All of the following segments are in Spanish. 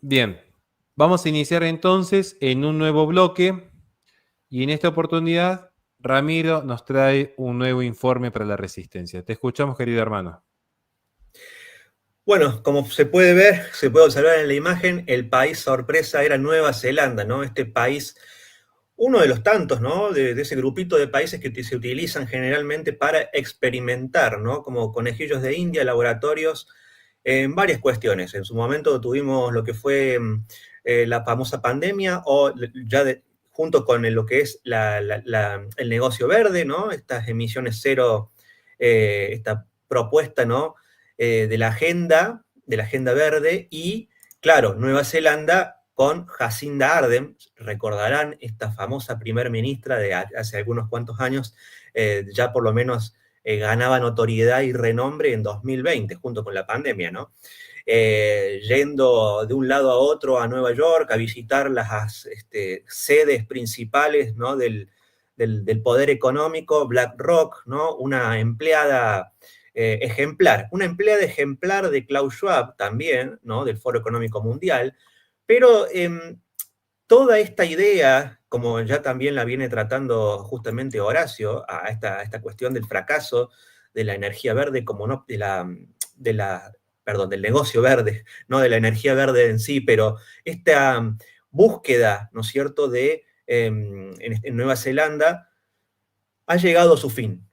Bien, vamos a iniciar entonces en un nuevo bloque y en esta oportunidad Ramiro nos trae un nuevo informe para la resistencia. Te escuchamos, querido hermano. Bueno, como se puede ver, se puede observar en la imagen, el país sorpresa era Nueva Zelanda, ¿no? Este país, uno de los tantos, ¿no? De ese grupito de países que se utilizan generalmente para experimentar, ¿no? Como conejillos de India, laboratorios, en varias cuestiones. En su momento tuvimos lo que fue la famosa pandemia, o ya junto con lo que es el negocio verde, ¿no? Estas emisiones cero, esta propuesta, ¿no? De la agenda verde, y claro, Nueva Zelanda con Jacinda Ardern, recordarán esta famosa primer ministra de hace algunos cuantos años, ya por lo menos ganaba notoriedad y renombre en 2020, junto con la pandemia, ¿no? Yendo de un lado a otro a Nueva York a visitar las sedes principales, ¿no? del poder económico, BlackRock, ¿no? Una empleada ejemplar de Klaus Schwab también, ¿no? Del Foro Económico Mundial, pero toda esta idea, como ya también la viene tratando justamente Horacio, a esta cuestión del fracaso de la energía verde, como no, de la, perdón, del negocio verde, no de la energía verde en sí, pero esta búsqueda, ¿no es cierto?, en Nueva Zelanda, ha llegado a su fin.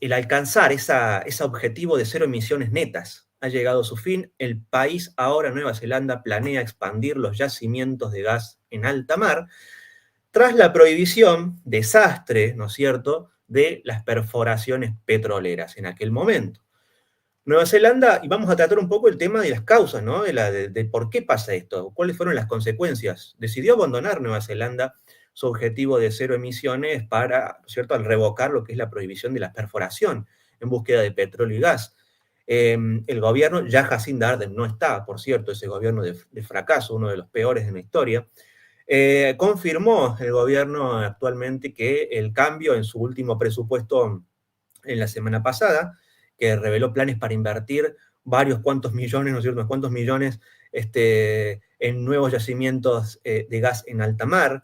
El alcanzar ese objetivo de cero emisiones netas ha llegado a su fin. El país ahora, Nueva Zelanda, planea expandir los yacimientos de gas en alta mar tras la prohibición, desastre, ¿no es cierto?, de las perforaciones petroleras en aquel momento. Nueva Zelanda, y vamos a tratar un poco el tema de las causas, ¿no? De por qué pasa esto, cuáles fueron las consecuencias. Decidió abandonar Nueva Zelanda su objetivo de cero emisiones para, ¿no es cierto?, al revocar lo que es la prohibición de la perforación en búsqueda de petróleo y gas. El gobierno, ya Jacinda Ardern no está, por cierto, ese gobierno de fracaso, uno de los peores en la historia, confirmó el gobierno actualmente que el cambio en su último presupuesto en la semana pasada, que reveló planes para invertir varios cuantos millones, ¿no es cierto?, unos cuantos millones en nuevos yacimientos de gas en alta mar.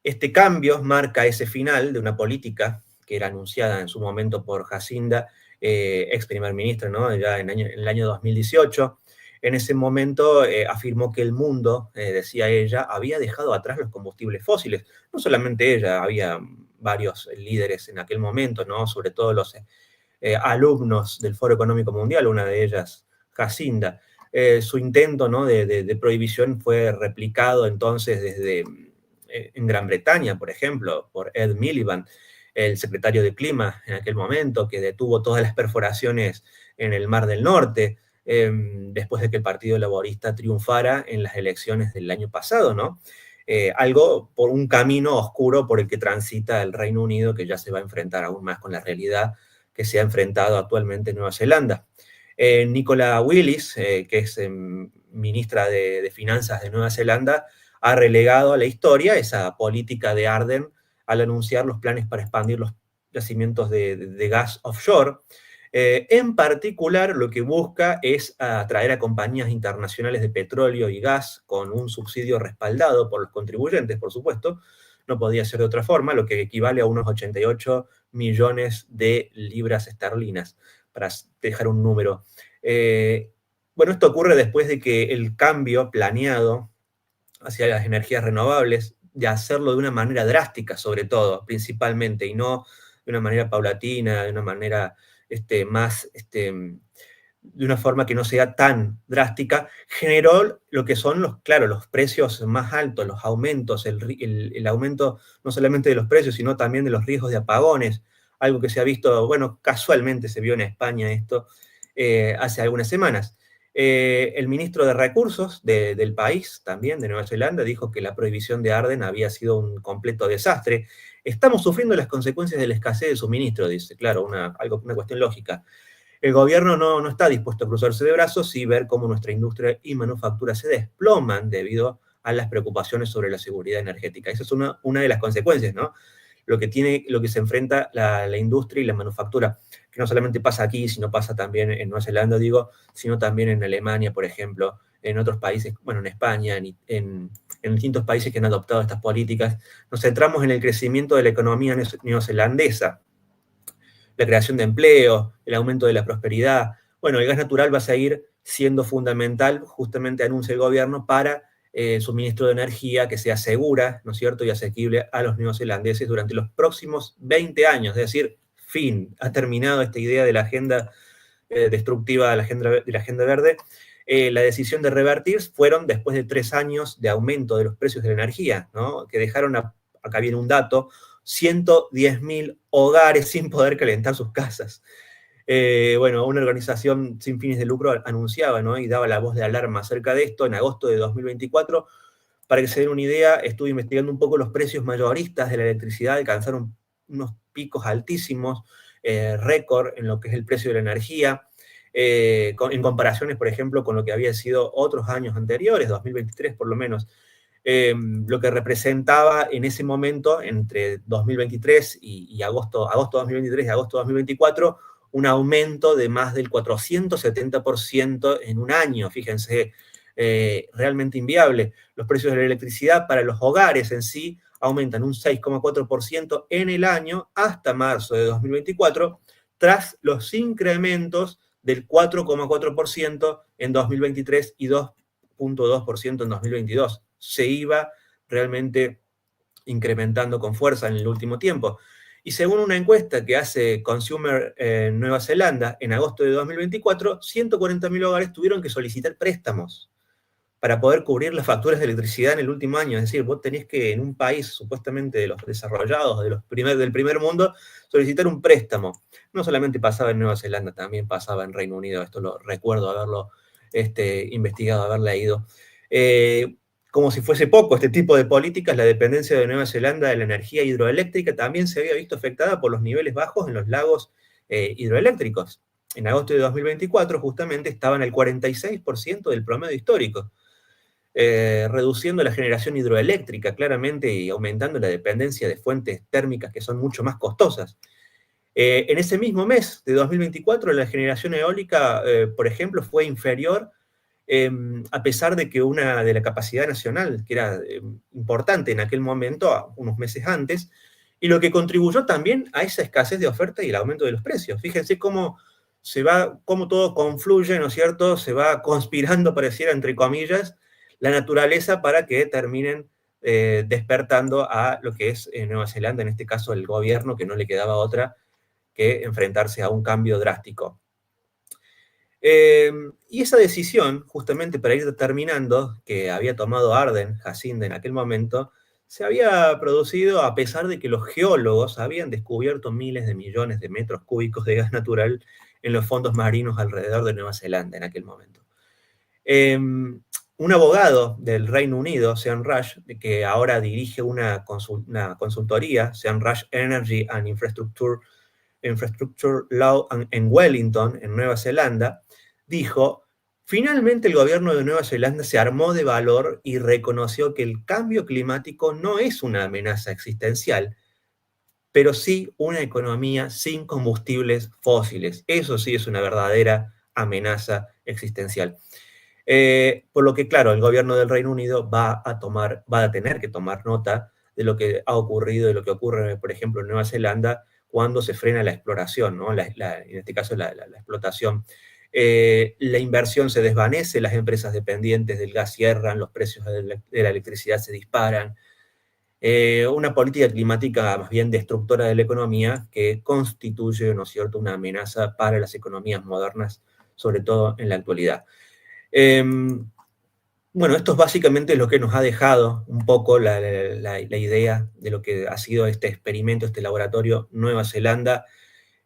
Este cambio marca ese final de una política que era anunciada en su momento por Jacinda, ex primer ministra, ¿no?, ya en el año 2018. En ese momento afirmó que el mundo, decía ella, había dejado atrás los combustibles fósiles. No solamente ella, había varios líderes en aquel momento, ¿no?, sobre todo los alumnos del Foro Económico Mundial, una de ellas, Jacinda. Su intento, ¿no?, de prohibición fue replicado entonces desde en Gran Bretaña, por ejemplo, por Ed Miliband, el secretario de Clima en aquel momento, que detuvo todas las perforaciones en el Mar del Norte, después de que el Partido Laborista triunfara en las elecciones del año pasado, ¿no? Algo por un camino oscuro por el que transita el Reino Unido, que ya se va a enfrentar aún más con la realidad que se ha enfrentado actualmente en Nueva Zelanda. Nicola Willis, que es ministra de Finanzas de Nueva Zelanda, ha relegado a la historia esa política de Ardern al anunciar los planes para expandir los yacimientos de gas offshore. En particular, lo que busca es atraer a compañías internacionales de petróleo y gas con un subsidio respaldado por los contribuyentes, por supuesto, no podía ser de otra forma, lo que equivale a unos 88 millones de libras esterlinas, para dejar un número. Bueno, esto ocurre después de que el cambio planeado hacia las energías renovables, de hacerlo de una manera drástica, sobre todo, principalmente, y no de una manera paulatina, de una manera de una forma que no sea tan drástica, generó lo que son los precios más altos, los aumentos, el aumento no solamente de los precios, sino también de los riesgos de apagones, algo que se ha visto, bueno, casualmente se vio en España esto hace algunas semanas. El ministro de Recursos del país, también de Nueva Zelanda, dijo que la prohibición de Ardern había sido un completo desastre. Estamos sufriendo las consecuencias de la escasez de suministro, dice, claro, una cuestión lógica. El gobierno no está dispuesto a cruzarse de brazos y ver cómo nuestra industria y manufactura se desploman debido a las preocupaciones sobre la seguridad energética. Esa es una de las consecuencias, ¿no? Lo que se enfrenta la industria y la manufactura, que no solamente pasa aquí, sino pasa también en Nueva Zelanda, digo, sino también en Alemania, por ejemplo, en otros países, bueno, en España, en distintos países que han adoptado estas políticas. Nos centramos en el crecimiento de la economía neozelandesa, la creación de empleo, el aumento de la prosperidad. Bueno, el gas natural va a seguir siendo fundamental, justamente anuncia el gobierno, para suministro de energía que sea segura, ¿no es cierto?, y asequible a los neozelandeses durante los próximos 20 años, es decir, fin, ha terminado esta idea de la agenda destructiva de la agenda verde. La decisión de revertir fueron después de 3 años de aumento de los precios de la energía, ¿no?, que dejaron, acá viene un dato, 110.000 hogares sin poder calentar sus casas. Bueno, una organización sin fines de lucro anunciaba, ¿no?, y daba la voz de alarma acerca de esto en agosto de 2024. Para que se den una idea, estuve investigando un poco los precios mayoristas de la electricidad, alcanzaron unos picos altísimos, récord en lo que es el precio de la energía, en comparaciones, por ejemplo, con lo que había sido otros años anteriores, 2023 por lo menos. Lo que representaba en ese momento, entre 2023 y agosto 2023 y agosto 2024, un aumento de más del 470% en un año, fíjense, realmente inviable. Los precios de la electricidad para los hogares en sí aumentan un 6,4% en el año hasta marzo de 2024, tras los incrementos del 4,4% en 2023 y 2,2% en 2022. Se iba realmente incrementando con fuerza en el último tiempo. Y según una encuesta que hace Consumer en Nueva Zelanda, en agosto de 2024, 140.000 hogares tuvieron que solicitar préstamos para poder cubrir las facturas de electricidad en el último año. Es decir, vos tenés que, en un país supuestamente de los desarrollados, del primer mundo, solicitar un préstamo. No solamente pasaba en Nueva Zelanda, también pasaba en Reino Unido. Esto lo recuerdo haberlo investigado, haber leído. Como si fuese poco este tipo de políticas, la dependencia de Nueva Zelanda de la energía hidroeléctrica también se había visto afectada por los niveles bajos en los lagos hidroeléctricos. En agosto de 2024, justamente, estaban al 46% del promedio histórico, reduciendo la generación hidroeléctrica claramente y aumentando la dependencia de fuentes térmicas que son mucho más costosas. En ese mismo mes de 2024, la generación eólica, por ejemplo, fue inferior, a pesar de que una de la capacidad nacional, que era importante en aquel momento, unos meses antes, y lo que contribuyó también a esa escasez de oferta y el aumento de los precios. Fíjense cómo cómo todo confluye, ¿no es cierto? Se va conspirando, pareciera, entre comillas, la naturaleza para que terminen despertando a lo que es Nueva Zelanda, en este caso el gobierno, que no le quedaba otra que enfrentarse a un cambio drástico. Y esa decisión, justamente para ir terminando, que había tomado Jacinda en aquel momento, se había producido a pesar de que los geólogos habían descubierto miles de millones de metros cúbicos de gas natural en los fondos marinos alrededor de Nueva Zelanda en aquel momento. Un abogado del Reino Unido, Sean Rush, que ahora dirige una consultoría, Sean Rush Energy and Infrastructure Law en Wellington, en Nueva Zelanda, dijo: finalmente el gobierno de Nueva Zelanda se armó de valor y reconoció que el cambio climático no es una amenaza existencial, pero sí una economía sin combustibles fósiles. Eso sí es una verdadera amenaza existencial. Por lo que, claro, el gobierno del Reino Unido va a tener que tomar nota de lo que ha ocurrido, de lo que ocurre, por ejemplo, en Nueva Zelanda, cuando se frena la exploración, ¿no? En este caso, la explotación. La inversión se desvanece, las empresas dependientes del gas cierran, los precios de la electricidad se disparan. Una política climática más bien destructora de la economía que constituye, ¿no es cierto?, una amenaza para las economías modernas, sobre todo en la actualidad. Bueno, esto es básicamente lo que nos ha dejado un poco la idea de lo que ha sido este experimento, este laboratorio Nueva Zelanda,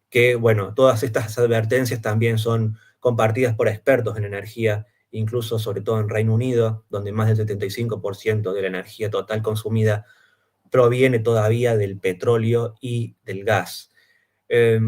que, bueno, todas estas advertencias también son compartidas por expertos en energía, incluso sobre todo en Reino Unido, donde más del 75% de la energía total consumida proviene todavía del petróleo y del gas.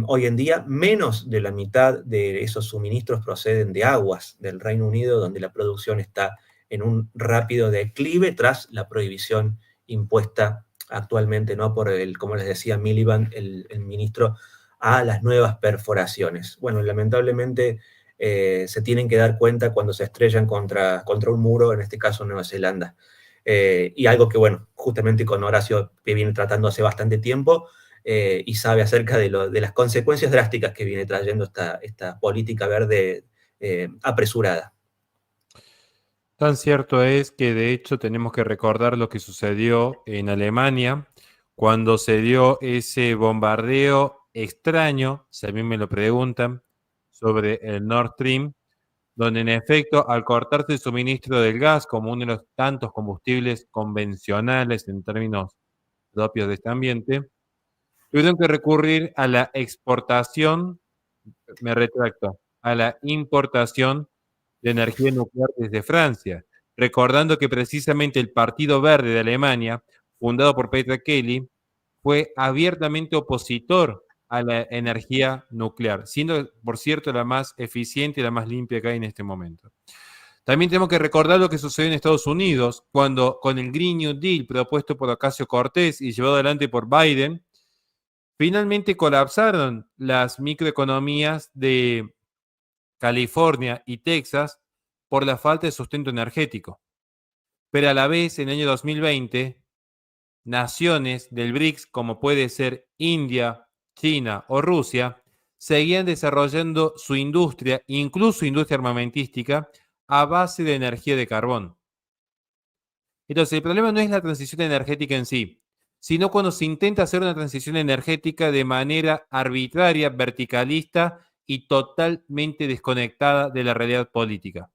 Hoy en día, menos de la mitad de esos suministros proceden de aguas del Reino Unido, donde la producción está en un rápido declive tras la prohibición impuesta actualmente, ¿no?, por como les decía, Miliband, el ministro a las nuevas perforaciones. Bueno, lamentablemente se tienen que dar cuenta cuando se estrellan contra un muro, en este caso Nueva Zelanda. Y algo que, bueno, justamente con Horacio que viene tratando hace bastante tiempo y sabe acerca de las consecuencias drásticas que viene trayendo esta política verde apresurada. Tan cierto es que de hecho tenemos que recordar lo que sucedió en Alemania cuando se dio ese bombardeo extraño, si a mí me lo preguntan, sobre el Nord Stream, donde en efecto al cortarse el suministro del gas como uno de los tantos combustibles convencionales en términos propios de este ambiente, tuvieron que recurrir a la exportación, me retracto, a la importación de energía nuclear desde Francia, recordando que precisamente el Partido Verde de Alemania, fundado por Petra Kelly, fue abiertamente opositor a la energía nuclear, siendo, por cierto, la más eficiente y la más limpia que hay en este momento. También tenemos que recordar lo que sucedió en Estados Unidos, cuando con el Green New Deal propuesto por Ocasio Cortés y llevado adelante por Biden, finalmente colapsaron las microeconomías de California y Texas por la falta de sustento energético. Pero a la vez, en el año 2020, naciones del BRICS, como puede ser India, China o Rusia, seguían desarrollando su industria, incluso industria armamentística, a base de energía de carbón. Entonces, el problema no es la transición energética en sí, sino cuando se intenta hacer una transición energética de manera arbitraria, verticalista y totalmente desconectada de la realidad política.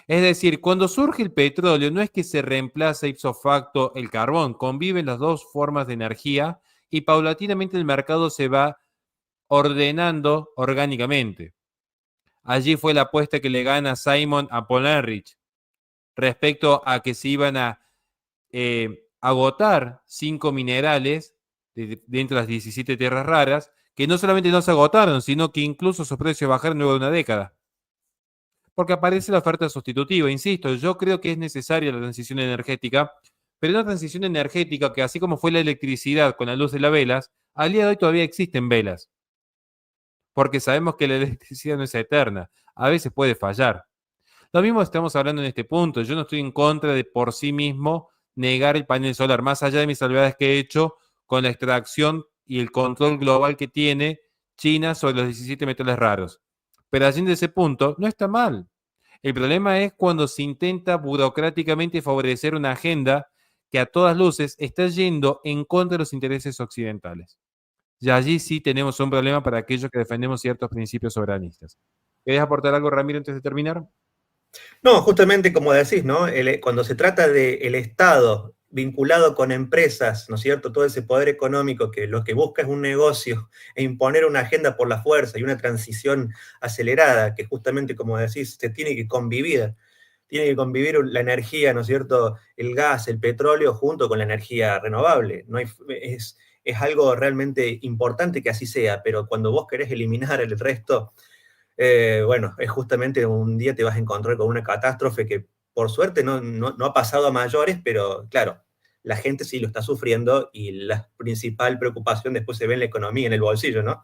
Es decir, cuando surge el petróleo, no es que se reemplaza ipso facto el carbón, conviven las dos formas de energía y paulatinamente el mercado se va ordenando orgánicamente. Allí fue la apuesta que le gana Simon a Paul Ehrlich respecto a que se iban a agotar 5 minerales de entre las 17 tierras raras, que no solamente no se agotaron, sino que incluso sus precios bajaron luego de una década. Porque aparece la oferta sustitutiva. Insisto, yo creo que es necesaria la transición energética, pero una transición energética que, así como fue la electricidad con la luz de las velas, al día de hoy todavía existen velas. Porque sabemos que la electricidad no es eterna, a veces puede fallar. Lo mismo estamos hablando en este punto. Yo no estoy en contra de por sí mismo negar el panel solar, más allá de mis salvedades que he hecho con la extracción y el control global que tiene China sobre los 17 metales raros. Pero allí de ese punto no está mal. El problema es cuando se intenta burocráticamente favorecer una agenda que a todas luces está yendo en contra de los intereses occidentales. Y allí sí tenemos un problema para aquellos que defendemos ciertos principios soberanistas. ¿Querés aportar algo, Ramiro, antes de terminar? No, justamente como decís, ¿no? Cuando se trata del Estado vinculado con empresas, ¿no es cierto? Todo ese poder económico que lo que busca es un negocio e imponer una agenda por la fuerza y una transición acelerada, que justamente, como decís, se tiene que convivir. Tiene que convivir la energía, ¿no es cierto? El gas, el petróleo, junto con la energía renovable. No hay, es algo realmente importante que así sea, pero cuando vos querés eliminar el resto, bueno, es justamente un día te vas a encontrar con una catástrofe que por suerte no ha pasado a mayores, pero claro, la gente sí lo está sufriendo y la principal preocupación después se ve en la economía, en el bolsillo, ¿no?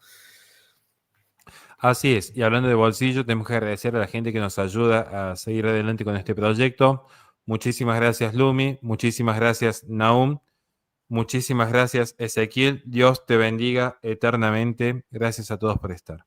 Así es, y hablando de bolsillo, tenemos que agradecer a la gente que nos ayuda a seguir adelante con este proyecto. Muchísimas gracias, Lumi, muchísimas gracias, Naum, muchísimas gracias, Ezequiel. Dios te bendiga eternamente. Gracias a todos por estar.